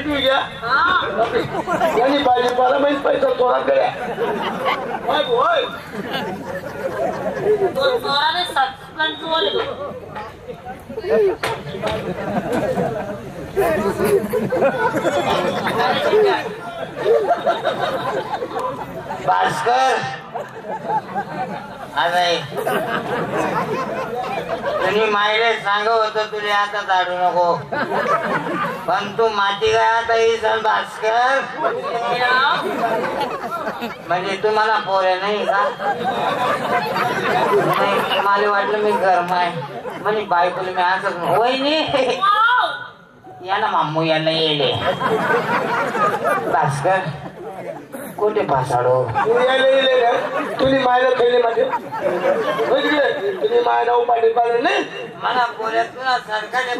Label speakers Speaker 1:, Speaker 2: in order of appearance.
Speaker 1: पेटवी घ्या यांनी भाजीपाला माहीत पैसा थोडा करा होय
Speaker 2: भास्कर नाही तुम्ही मायले सांग होतं तुला आता काढू नको पण तू माती काय आता सण भास्कर म्हणजे तुम्हाला पोरे नाही का नाही मला वाटलं मी गरम आहे म्हणजे बायकोला मी असंच वहिनी या ना मामू यांना येले भास्कर कुठे भासाडो
Speaker 1: तुम्ही मायला खेळले माझे तुम्ही मायला पाठी पाहिजे नाही
Speaker 2: मला पोऱ्यात तुला सरकारने